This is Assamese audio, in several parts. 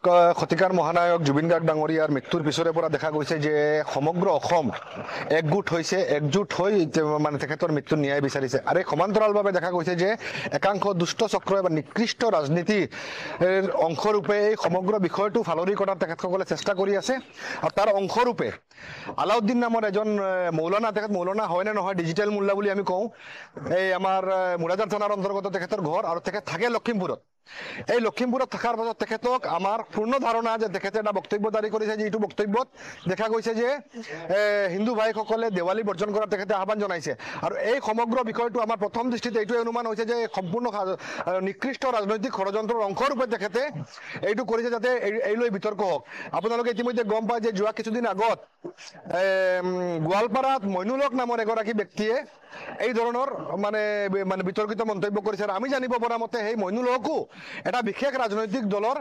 শতিকাৰ মহানায়ক জুবিন গাৰ্গ ডাঙৰীয়াৰ মৃত্যুৰ পিছৰে পৰা দেখা গৈছে যে সমগ্ৰ অসম একজোট হৈ মানে তেখেতৰ মৃত্যু ন্যায় বিচাৰিছে। আৰু এই সমান্তৰালভাৱে দেখা গৈছে যে একাংশ দুষ্ট চক্ৰই বা নিকৃষ্ট ৰাজনীতিৰ অংশৰূপে এই সমগ্ৰ বিষয়টো ফালৰি কৰাৰ তেখেতসকলে চেষ্টা কৰি আছে। আৰু তাৰ অংশৰূপে আলাউদ্দিন নামৰ এজন মৌলানা, তেখেত মৌলানা হয় নে নহয় ডিজিটেল মোল্লা বুলি আমি কওঁ, এই আমাৰ মুৰাদাৰ থানাৰ অন্তৰ্গত তেখেতৰ ঘৰ, আৰু তেখেত থাকে লখিমপুৰত। এই লখিমপুৰত থকাৰ পাছত তেখেতক আমাৰ পূৰ্ণ ধাৰণা যে তেখেতে এটা বক্তব্য জাৰি কৰিছে, যিটো বক্তব্যত দেখা গৈছে যে হিন্দু ভাইসকলে দেৱালী বৰ্জন কৰাৰ তেখেতে আহ্বান জনাইছে। আৰু এই সমগ্ৰ বিষয়টো আমাৰ প্ৰথম দৃষ্টিত এইটোৱে অনুমান হৈছে যে সম্পূৰ্ণ নিকৃষ্ট ৰাজনৈতিক ষড়যন্ত্ৰৰ অংশৰূপে তেখেতে এইটো কৰিছে যাতে এই লৈ বিতৰ্ক হওক। আপোনালোকে ইতিমধ্যে গম পায় যে যোৱা কিছুদিন আগত গোৱালপাৰাত মইনুল হক নামৰ এগৰাকী ব্যক্তিয়ে এই ধৰণৰ মানে বিতৰ্কিত মন্তব্য কৰিছে। আৰু আমি জানিব পৰা মতে সেই মইনুল হকো এটা বিশেষ ৰাজনৈতিক দলৰ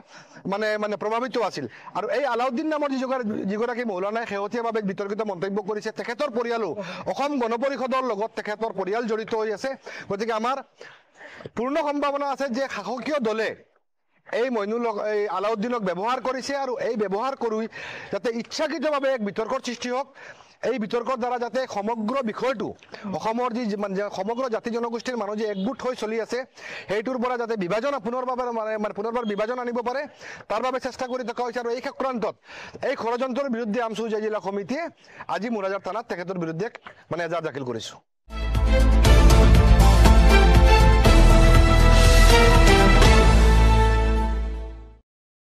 মানে প্ৰভাৱিত আছিল। আৰু এই আলাউদ্দিন নামৰ যিগৰাকী মৌলানাই শেহতীয়াভাৱে বিতৰ্কিত মন্তব্য কৰিছে, তেখেতৰ পৰিয়ালো অসম গণ পৰিষদৰ লগত তেখেতৰ পৰিয়াল জড়িত হৈ আছে। গতিকে আমাৰ পূৰ্ণ সম্ভাৱনা আছে যে শাসকীয় দলে এই এই আলাউদ্দিনক ব্যৱহাৰ কৰিছে, আৰু এই ব্যৱহাৰ কৰি যাতে ইচ্ছাকৃতভাৱে এক বিতৰ্কৰ সৃষ্টি হওক। এই বিতৰ্কৰ দ্বাৰা যাতে সমগ্ৰ বিষয়টো অসমৰ সমগ্ৰ জাতি জনগোষ্ঠীৰ মানুহ যে একগোট হৈ চলি আছে, সেইটোৰ পৰা যাতে বিভাজন পুনৰবাৰ বিভাজন আনিব পাৰে, তাৰ বাবে চেষ্টা কৰি থকা হৈছে। আৰু এই সংক্ৰান্তত এই ষড়যন্ত্ৰৰ বিৰুদ্ধে আমছু জিলা সমিতিয়ে আজি মুৰাদাৰ থানাত তেখেতৰ বিৰুদ্ধে এজাহাৰ দাখিল কৰিছো।